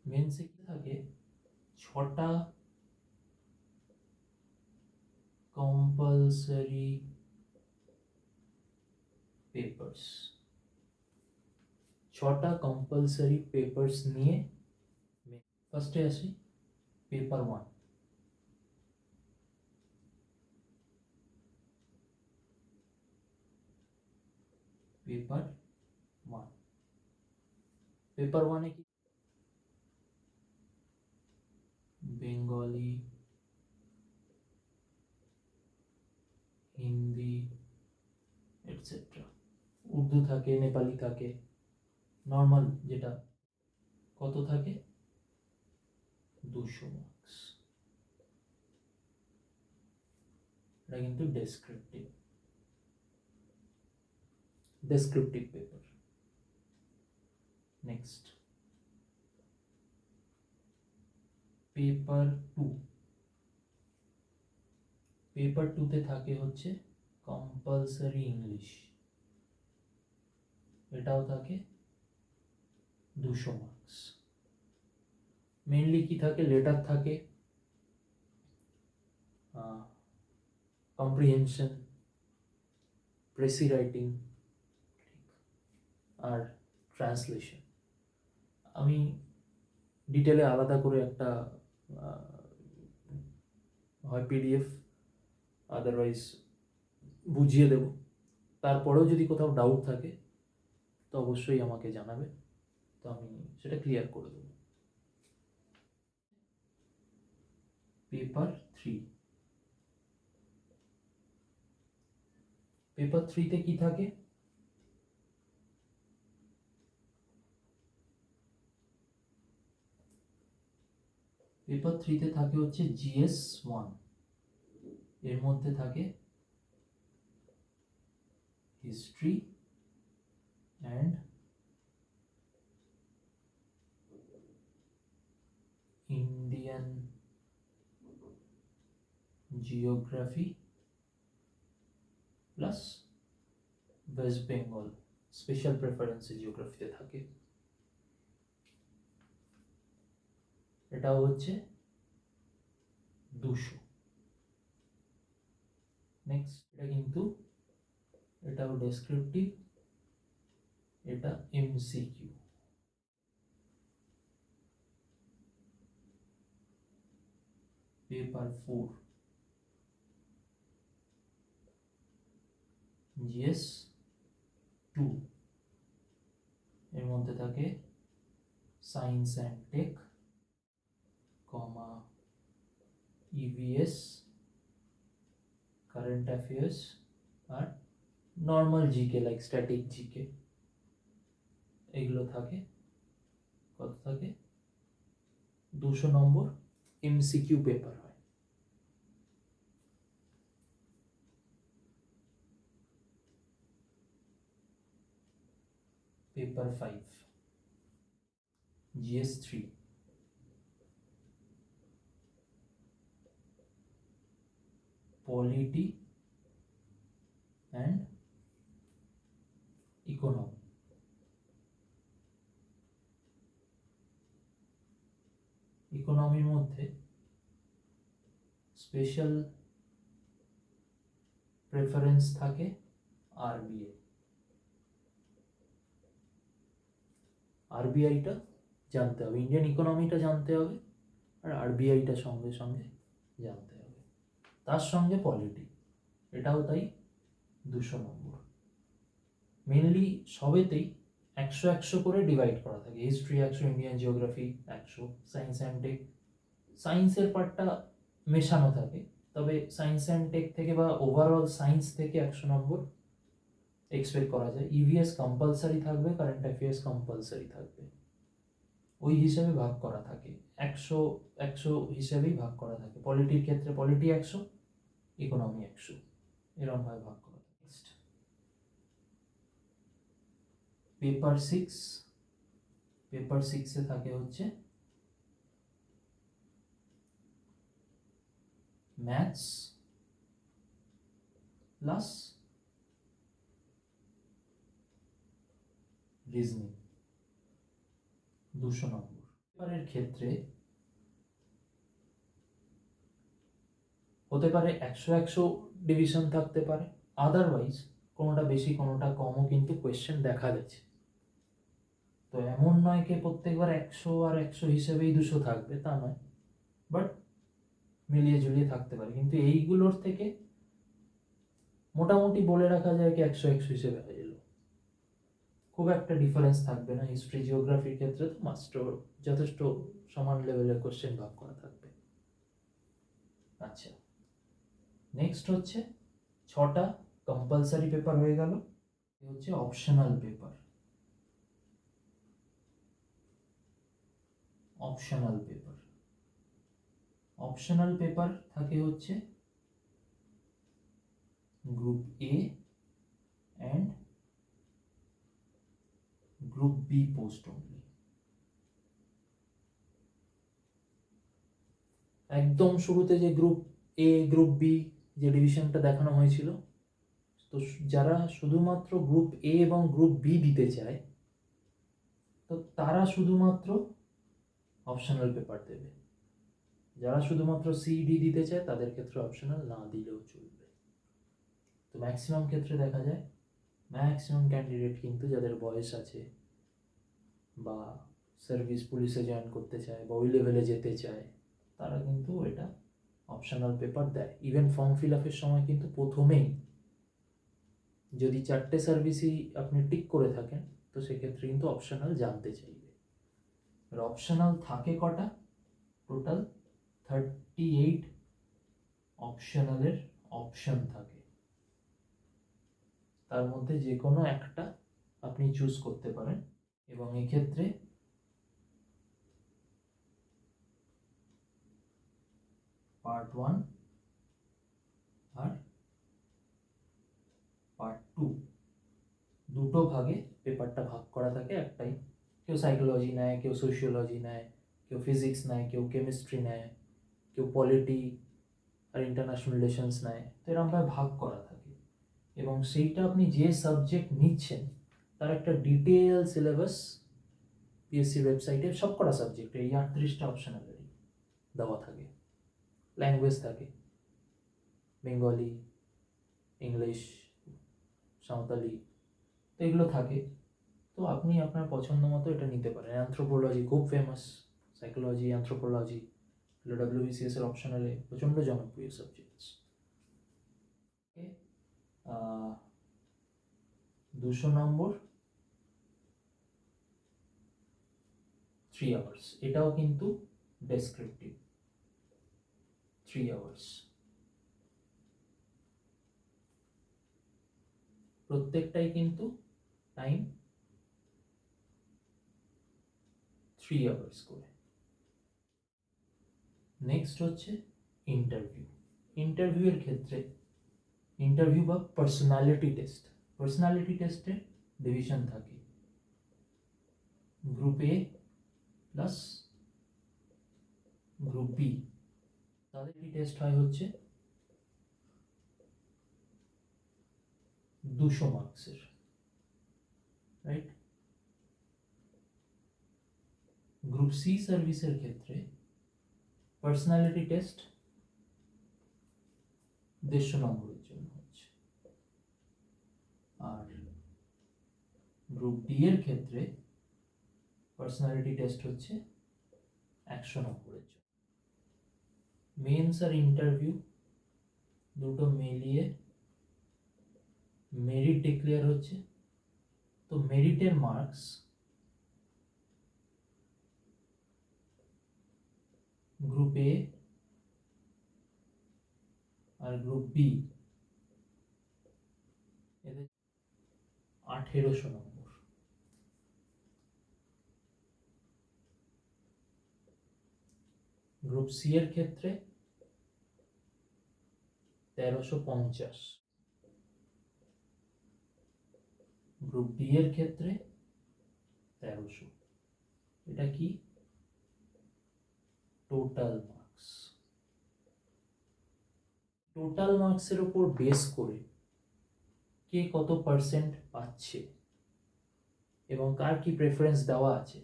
মেন্সে কি থাকে? 6টা কম্পালসারি পেপার্স। 6টা কম্পালসারি পেপার্স নিয়ে ফার্স্টে আসি পেপার 1। পেপার 1, পেপার 1-এ কি? Bengali, Hindi etcetera. উর্দু থাকে, নেপালি থাকে, নর্মাল যেটা। কত থাকে? 200 মার্কস। এটা কিন্তু descriptive paper. Next paper 2। Paper 2-তে থাকে হচ্ছে কম্পালসারি ইংলিশ। এটাও থাকে 200 মার্কস। মেইনলি কি থাকে? লেটার থাকে, কম্প্রিহেনশন, প্রেসি রাইটিং আর ট্রান্সলেশন। আমি ডিটেলে আলাদা করে একটা হয় পিডিএফ, আদারওয়াইজ বুঝিয়ে দেব। তারপরেও যদি কোথাও ডাউট থাকে তো অবশ্যই আমাকে জানাবে, তো আমি সেটা ক্লিয়ার করে দেব। পেপার 3। পেপার 3-তে কি থাকে? পেপার 3-তে থাকে হচ্ছে GS 1। এর মধ্যে থাকে history and Indian geography plus West Bengal special প্রেফারেন্সে জিওগ্রাফিতে থাকে। এটাও হচ্ছে 200। নেক্সট এটা কিন্তু এটাও ডেসক্রিপটিভ, এটা এমসিকিউ। পেপার 4 জিএস 2 এর মধ্যে থাকে science and tech, comma EVS, current affairs আর normal GK like static GK, এগুলো থাকে। কত থাকে? 200 নম্বর এমসিকিউ পেপার হয়। Paper 5 GS 3 polity and economy. ইকোনমির মধ্যে স্পেশাল প্রেফারেন্স থাকে আরবিআই। আরবিআইটা জানতে হবে, ইন্ডিয়ান ইকোনমিটা জানতে হবে, আর আরবিআইটা সঙ্গে সঙ্গে জানতে হবে, তার সঙ্গে পলিটি, এটাও তাই 200 নম্বর। মেনলি সবেতেই 100 করে ডিভাইড করা থাকে। History 100, Indian geography 100, science and tech, সায়েন্সের পার্টটা মেশানো থাকে, তবে সায়েন্স অ্যান্ড টেক থেকে বা ওভারঅল সায়েন্স থেকে 100 নম্বর এক্সপেক্ট করা যায়। ইভিএস কম্পালসারি থাকবে, কারেন্ট অ্যাফেয়ার্স কম্পালসারি থাকবে, ওই হিসাবে ভাগ করা থাকে। 100 হিসাবেই ভাগ করা থাকে। পলিটির ক্ষেত্রে পলিটি 100, ইকোনমি 100, এরকমভাবে ভাগ করা থাকে। নেক্সট পেপার 6, পেপার 6-এ থাকে হচ্ছে ম্যাথস প্লাস রিজনিং, 200 নম্বর। পেপারের ক্ষেত্রে হতে পারে 100 ডিভিশন থাকতে পারে, আদারওয়াইজ কোনোটা বেশি কোনোটা কমও কিন্তু কোয়েশ্চেন দেখা গেছে। তো এমন নয় যে প্রত্যেকবার 100 আর 100 হিসেবেই 200 থাকবে, তা নয়, বাট মিলিয়ে ঝুলিয়ে থাকতে পারে। কিন্তু এইগুলোর থেকে মোটামুটি বলে রাখা যায় কি 100 হিসেবে হয়ে গেল, খুব একটা ডিফারেন্স থাকবে না। হিস্ট্রি জিওগ্রাফির ক্ষেত্রে তো মাস্টার যথেষ্ট সমান লেভেলের কোশ্চেন ভাগ করা থাকবে। আচ্ছা, নেক্সট হচ্ছে 6টা কম্পালসারি পেপার হয়ে গেল, হচ্ছে optional paper. Optional paper, optional paper থাকে হচ্ছে group A and group B post only. একদম শুরুতে যে গ্রুপ এ গ্রুপ বি যে ডিভিশনটা দেখানো হয়েছিল, তো যারা শুধুমাত্র গ্রুপ এ এবং গ্রুপ বি দিতে চায়, তো তারা শুধুমাত্র অপশনাল পেপার দেবে। যারা শুধুমাত্র সি ডি দিতে চায় তাদের ক্ষেত্রে অপশনাল না দিলেও চলবে। তো ম্যাক্সিমাম ক্ষেত্রে দেখা যায় ম্যাক্সিমাম ক্যান্ডিডেট কিন্তু যাদের বয়স আছে বা সার্ভিস পুলিশে জয়েন করতে চায় বা ওই লেভেলে যেতে চায়, তারা কিন্তু এটা অপশনাল পেপার দেয়। ইভেন ফর্ম ফিল আপের সময় কিন্তু প্রথমেই যদি 4টে সার্ভিসই আপনি টিক করে থাকেন, তো সেক্ষেত্রে কিন্তু অপশনাল জানতে চাইবে। আর অপশনাল থাকে কটা? টোটাল 38 অপশনালের অপশন থাকে, তার মধ্যে যে কোনো একটা আপনি চুজ করতে পারেন। এবং এক্ষেত্রে পার্ট 1 আর পার্ট 2 দুটো ভাগে পেপারটা ভাগ করা থাকে, একটাই কেউ সাইকোলজি নেয়, কেউ সোশিওলজি নেয়, কেউ ফিজিক্স নেয়, কেউ কেমিস্ট্রি নেয়, কেউ পলিটি আর ইন্টারন্যাশনাল রিলেশনস নেয়। তো এরকমভাবে ভাগ করা থাকে, এবং সেইটা আপনি যে সাবজেক্ট নিচ্ছেন তার একটা ডিটেল সিলেবাস পিএসসির ওয়েবসাইটে সব কটা সাবজেক্টে এই 38টা অপশনালি দেওয়া থাকে। ল্যাঙ্গুয়েজ থাকে বেঙ্গলি, ইংলিশ, সাঁওতালি, তো এগুলো থাকে। তো আপনি আপনার পছন্দ মতো এটা নিতে পারেন। অ্যানথ্রোপোলজি খুব ফেমাস, সাইকোলজি, অ্যানথ্রোপোলজি এগুলো WBCS এর অপশনালে প্রচণ্ড জনপ্রিয় সাবজেক্টস। 200 নম্বর 3 আওয়ার্স, এটাও কিন্তু ডেসক্রিপটিভ 3 আওয়ার্স। প্রত্যেকটাই কিন্তু টাইম 3 আওয়ার্স করে। নেক্সট হচ্ছে ইন্টারভিউ। ইন্টারভিউয়ের ক্ষেত্রে ইন্টারভিউ বা পার্সোনালিটি টেস্ট, পার্সোনালিটি টেস্টে ডিভিশন থাকে group A plus group B. তাদের কি টেস্ট হয় হচ্ছে 200 মার্কসের, রাইট। গ্রুপ সি সার্ভিসের ক্ষেত্রে পার্সোনালিটি টেস্ট 150 নম্বরের জন্য হচ্ছে, আর গ্রুপ ডি এর ক্ষেত্রে পার্সোনালিটি টেস্ট হচ্ছে 100 নম্বরের জন্য। মেন্স আর ইন্টারভিউ দুটো মিলিয়ে মেরিট ডিক্লেয়ার হচ্ছে। তো মেরিটের মার্কস গ্রুপ এ আর গ্রুপ বি এদের 1800 নম্বর। গ্রুপ সি এর ক্ষেত্রে 1350, গ্রুপ ডি এর ক্ষেত্রে 1300। এটা কি টোটাল মার্কস। টোটাল মার্কসের উপর বেস করে কে কত পার্সেন্ট পাচ্ছে এবং কার কি প্রেফারেন্স দেওয়া আছে,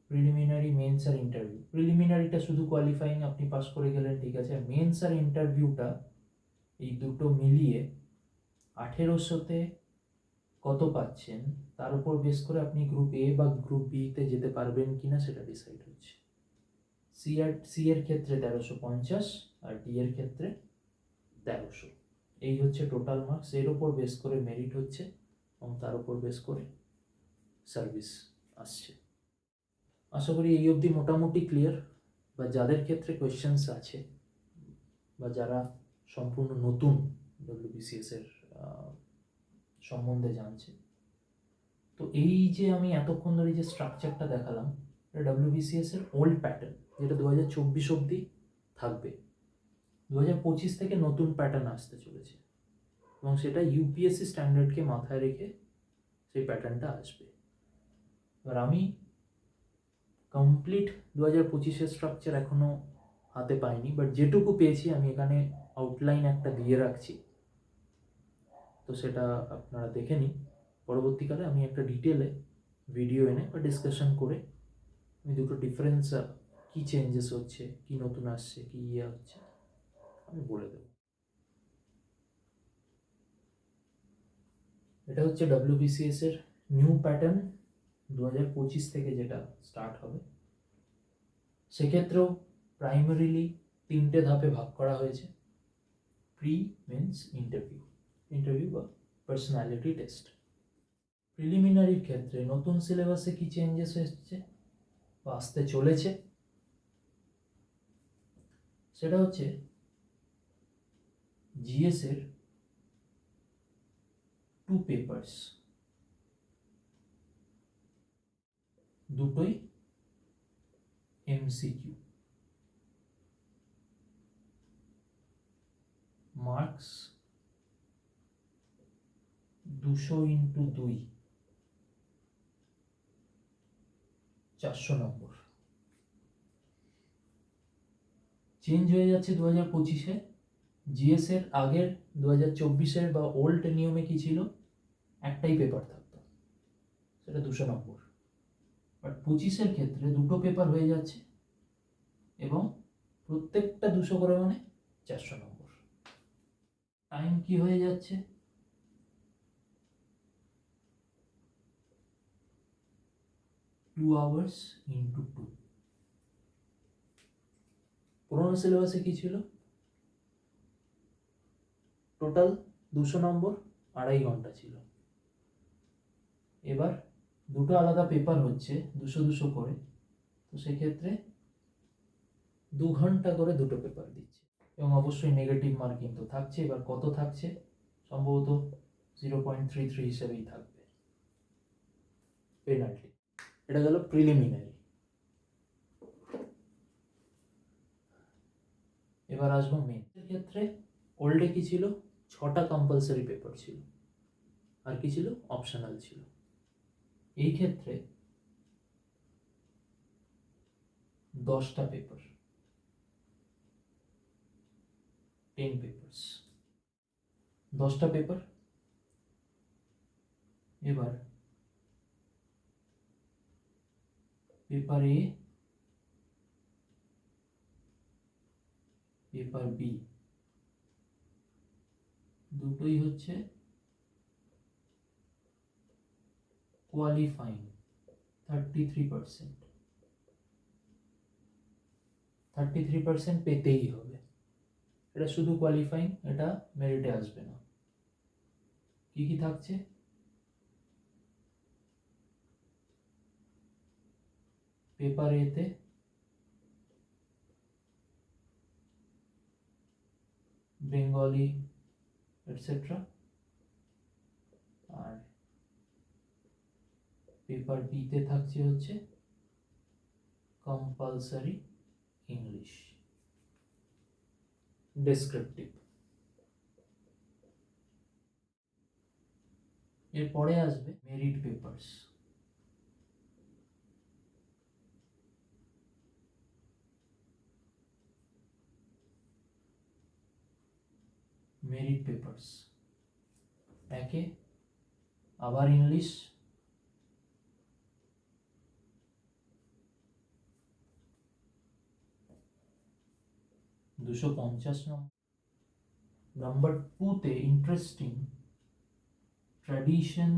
প্রিলিমিনারি, মেন্স আর ইন্টারভিউ। প্রিলিমিনারিটা শুধু কোয়ালিফাইং আপনি পাস করে গেলেন, ঠিক আছে। মেন্স আর ইন্টারভিউটা এই দুটো মিলিয়ে 1800তে কত পাচ্ছেন তার উপর বেস করে আপনি গ্রুপ এ বা গ্রুপ বিতে যেতে পারবেন কিনা সেটা ডিসাইড হচ্ছে। সি এর ক্ষেত্রে 1350 আর ডি এর ক্ষেত্রে 1300। এই হচ্ছে টোটাল মার্কস। এর উপর বেস করে মেরিট হচ্ছে এবং তার উপর বেস করে সার্ভিস আসছে। আশা করি এই অবধি মোটামুটি ক্লিয়ার, বা যাদের ক্ষেত্রে কোয়েশ্চেন্স আছে বা যারা সম্পূর্ণ নতুন WBCS এর সম্বন্ধে জানছে। তো এই যে আমি এতক্ষণ ধরে যে স্ট্রাকচারটা দেখালাম, এটা WBCS এর ওল্ড প্যাটার্ন, যেটা 2024 অবধি থাকবে। 2025 থেকে নতুন প্যাটার্ন আসতে চলেছে এবং সেটা ইউপিএসসি স্ট্যান্ডার্ডকে মাথায় রেখে সেই প্যাটার্নটা আসবে। এবার আমি কমপ্লিট 2025-এর স্ট্রাকচার এখনো হাতে পাইনি, বাট যেটুকু পেয়েছি আমি এখানে আউটলাইন একটা দিয়ে রাখছি, তো সেটা আপনারা দেখে নিন। পরবর্তীকালে আমি একটা ডিটেলে ভিডিও এনে বা ডিসকাশন করে আমি দুটো ডিফারেন্স, কী চেঞ্জেস হচ্ছে, কী নতুন আসছে, কী হচ্ছে আমি বলে দেবো। এটা হচ্ছে WBCS এর নিউ প্যাটার্ন 2025 থেকে যেটা স্টার্ট হবে। সেক্ষেত্রেও প্রাইমারিলি 3টে ধাপে ভাগ করা হয়েছে: প্রি, মেন্স, ইন্টারভিউ বা পার্সোনালিটি টেস্ট। প্রিলিমিনারির ক্ষেত্রে নতুন সিলেবাসে কি চেঞ্জেস এসেছে বা আসতে চলেছে সেটা হচ্ছে জিএস এর 2 পেপার্স, দুটোই MCQ, মার্কস 200 × 2। 400 নম্বর। চেঞ্জ হয়ে যাচ্ছে 2025-এ। জিএস এর আগের 2024-এর বা ওল্ড নিয়মে কি ছিল, একটাই পেপার থাকতো, সেটা 200 নম্বর। বাট 25-এর ক্ষেত্রে দুটো পেপার হয়ে যাচ্ছে এবং প্রত্যেকটা 200 করে, মানে 400 নম্বর। টাইম কি হয়ে যাচ্ছে, 2 hours into 2। পুরোনো সিলেবাসে কি ছিল, টোটাল 200 নম্বর, 2.5 ঘন্টা ছিল। এবার দুটো আলাদা পেপার হচ্ছে 200 করে, তো সেক্ষেত্রে 2 ঘন্টা করে দুটো পেপার দিচ্ছে এবং অবশ্যই নেগেটিভ মার্কিং তো থাকছে। এবার কত থাকছে, সম্ভবত 0.33 হিসেবেই থাকবে পেনাল্টি। এটা গেল প্রিলিমিনারি। এবার আসবো মেন এর ক্ষেত্রে। ওল্ডে কি ছিল, 6টা কম্পালসারি পেপার ছিল আর কি ছিল, অপশনাল ছিল। এই ক্ষেত্রে 10টা পেপার, 10 পেপার্স, 10টা পেপার। এবার পেপার এ, পেপার বি, দুটোই হচ্ছে কোয়ালিফাইং 33%। 33% পেতেই হবে, এটা শুধু কোয়ালিফাইং, এটা মেরিটে আসবে না। কি কি থাকছে, পেপার এতে বেঙ্গলি এটসেট্রা, আর পেপার বিতে থাকছে হচ্ছে কম্পালসারি ইংলিশ ডেসক্রিপটিভ। এরপরে আসবে মেরিট পেপারস। মেরিট পেপারস একে আবার ইংলিশ, 250 নম্বর। নাম্বার 2-তে interesting tradition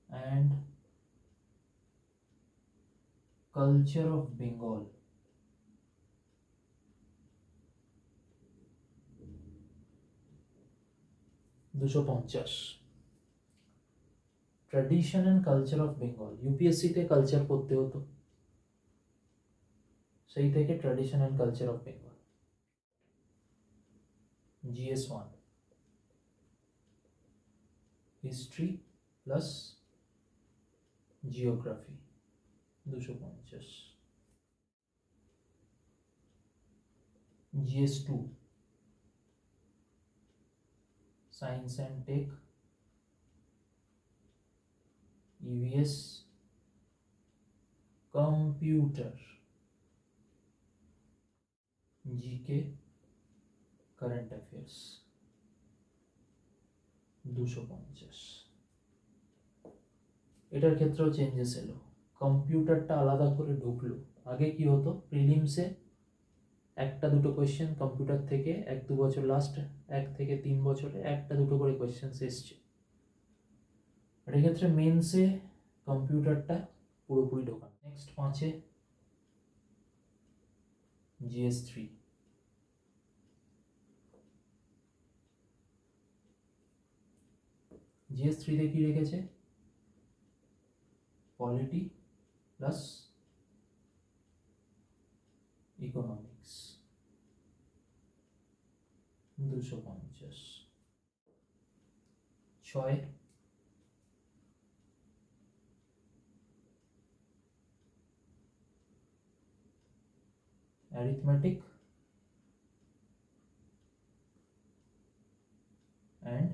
and culture of Bengal, 250। Tradition and culture of Bengal, ইউপিএসসিতে কালচার পড়তে হতো, সেই থেকে tradition and culture of Bengal. GS1 history plus geography, 250। GS2 science and tech, EVS, computer, GK, current affairs, 250। এটার ক্ষেত্রেও changes এলো, কম্পিউটারটা আলাদা করে ঢুকলো। আগে কি হতো, প্রিলিমসে একটা দুটো কোয়েশ্চেন কম্পিউটার থেকে 1-2 বছর, লাস্ট 1 থেকে 3 বছরে একটা দুটো করে কোয়েশ্চেন এসছে। আর এক্ষেত্রে মেন্সে কম্পিউটারটা পুরোপুরি ঢোকানো। নেক্সট 5-এ GS3, GS3-তে কি রেখেছে, polity plus economics, 250। 6 arithmetic and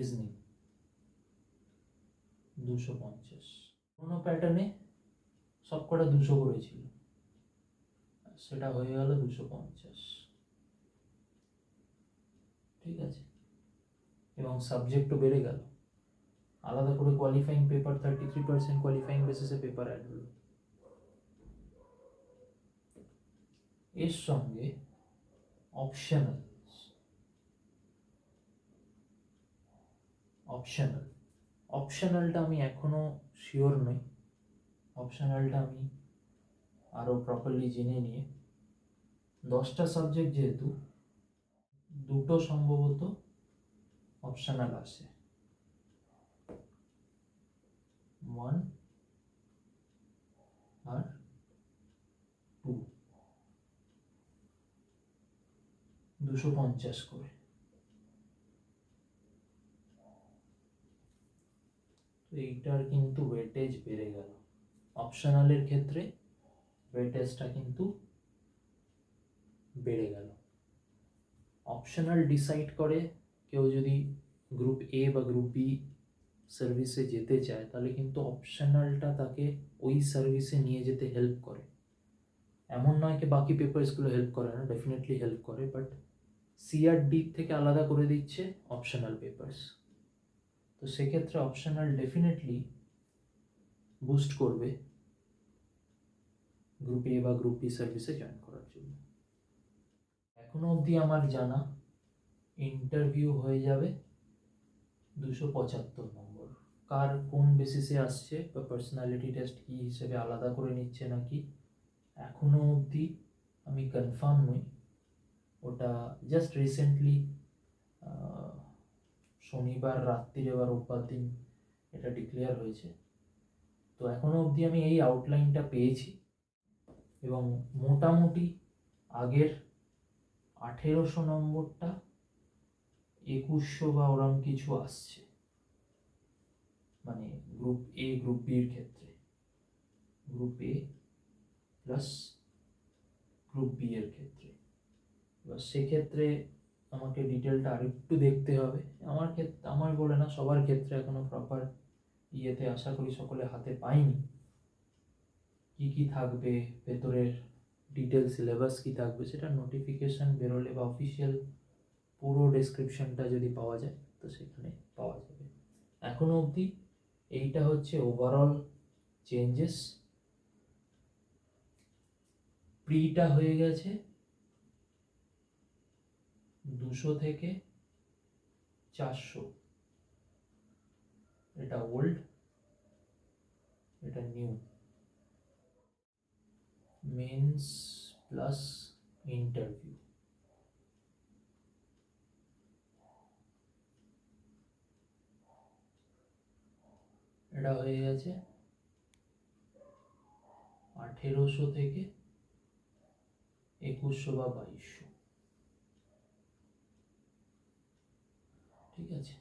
reasoning 250। কোনো প্যাটার্নে সবকটা 200 করেছিল, সেটা হয়ে গেল 250। ঠিক আছে, এবং সাবজেক্টও বেড়ে গেল। আলাদা করে কোয়ালিফাইং পেপার 33% কোয়ালিফাইং বেসিসে পেপার অ্যাড হলো। এর সঙ্গে অপশনাল অপশনালটা আমি এখনো শিওর নই। অপশনালটা আমি আরও প্রপারলি জেনে নিয়ে, 10টা সাবজেক্ট যেহেতু, 2টো সম্ভবত অপশনাল আসে, 1 আর 2, 250 করে। তো এইটার কিন্তু ওয়েটেজ বেড়ে গেল। অপশনালের ক্ষেত্রে ওয়েটেজটা কিন্তু বেড়ে গেল। অপশনাল ডিসাইড করে কেউ যদি গ্রুপ এ বা গ্রুপ বি সার্ভিসে যেতে চায়, তাহলে কিন্তু অপশনালটা তাকে ওই সার্ভিসে নিয়ে যেতে হেল্প করে। এমন নয় কি বাকি পেপারসগুলো হেল্প করে না, ডেফিনেটলি হেল্প করে, বাট সিআরডি থেকে আলাদা করে দিচ্ছে অপশনাল পেপারস। তো সেক্ষেত্রে অপশনাল ডেফিনেটলি বুস্ট করবে গ্রুপ এ বা গ্রুপ বি সার্ভিসে জয়েন করার জন্য। এখনো অবধি আমার জানা ইন্টারভিউ হয়ে যাবে 275 নম্বর। কার কোন বেসিসে আসছে বা পার্সোনালিটি টেস্ট কী হিসেবে আলাদা করে নিচ্ছে নাকি, এখনো অবধি আমি কনফার্ম নই। ওটা জাস্ট রিসেন্টলি শনিবার রাত্রিরে বা রোববার দিন এটা ডিক্লেয়ার হয়েছে। তো এখনো অবধি আমি এই আউটলাইনটা পেয়েছি, এবং মোটামুটি আগের 1800 নম্বরটা 2100 বা ওরম কিছু আসছে, মানে গ্রুপ এ গ্রুপ বির ক্ষেত্রে, group A plus group B এর ক্ষেত্রে। এবার সেক্ষেত্রে আমাকে ডিটেলটা আরেকটু দেখতে হবে। আমার বলে না, সবার ক্ষেত্রে এখনো প্রপার ইয়েতে আশা করি সকলে হাতে পাইনি। কি কি থাকবে ভেতরের ডিটেল সিলেবাস কি থাকবে, সেটা নোটিফিকেশন বেরোলে বা অফিসিয়াল পুরো ডেসক্রিপশনটা যদি পাওয়া যায় তো সেখানে পাওয়া যাবে। এখনো অবধি এইটা হচ্ছে ওভারঅল চেঞ্জেস। প্রিটা হয়ে গেছে 200 থেকে 400, এটা ওল্ড, এটা নিউ। মেন্স প্লাস ইন্টারভিউ, এটা হয়ে গেছে 1800 থেকে 2100 বা 2200। ঠিক আছে,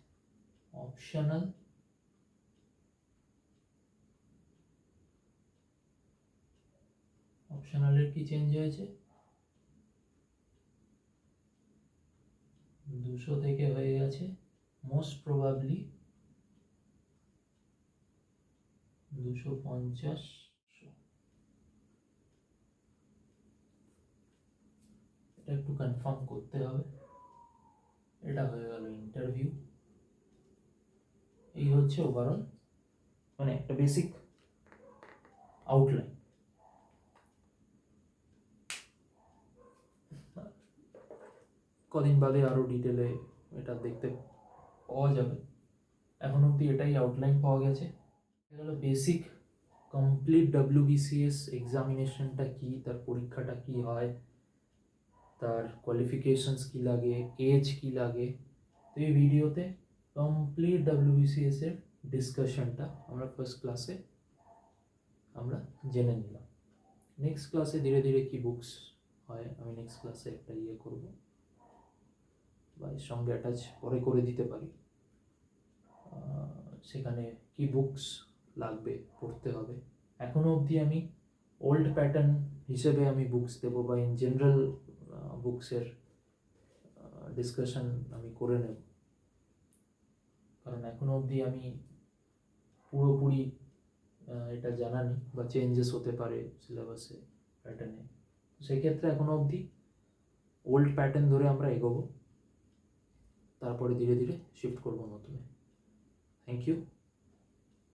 অপশনালের কি চেঞ্জ হয়েছে, 200 থেকে হয়ে গেছে মোস্ট প্রবাবলি 250। এটা একটু কনফার্ম করতে হবে। এটা হয়ে গেল ইন্টারভিউ। এই হচ্ছে ওভারঅল, মানে একটা বেসিক আউটলাইন। কদিন বাদে আরও ডিটেলে এটা দেখতে পাওয়া যাবে। এখন অবধি এটাই আউটলাইন পাওয়া গেছে। গেল বেসিক কমপ্লিট WBCS এক্সামিনেশনটা কী, তার পরীক্ষাটা কী হয়, তার কোয়ালিফিকেশনস কী লাগে, এজ কী লাগে। তো এই ভিডিওতে কমপ্লিট WBCS এর ডিসকাশনটা আমরা ফার্স্ট ক্লাসে আমরা জেনে নিলাম। নেক্সট ক্লাসে ধীরে ধীরে কি বুকস হয় আমি নেক্সট ক্লাসে একটা ইয়ে করব, বা এর সঙ্গে অ্যাটাচ পরে করে দিতে পারি। সেখানে কি বুকস লাগবে, পড়তে হবে। এখনও অবধি আমি ওল্ড প্যাটার্ন হিসেবে আমি বুকস দেবো, বা ইন জেনারেল বুকসের ডিসকাশন আমি করে নেব। কারণ এখনও অবধি আমি পুরোপুরি এটা জানা নেই, বা চেঞ্জেস হতে পারে সিলেবাসে, প্যাটার্নে। সেক্ষেত্রে এখনও অবধি ওল্ড প্যাটার্ন ধরে আমরা এগোবো, তারপরে ধীরে ধীরে শিফট করবো নতুনে। Thank you.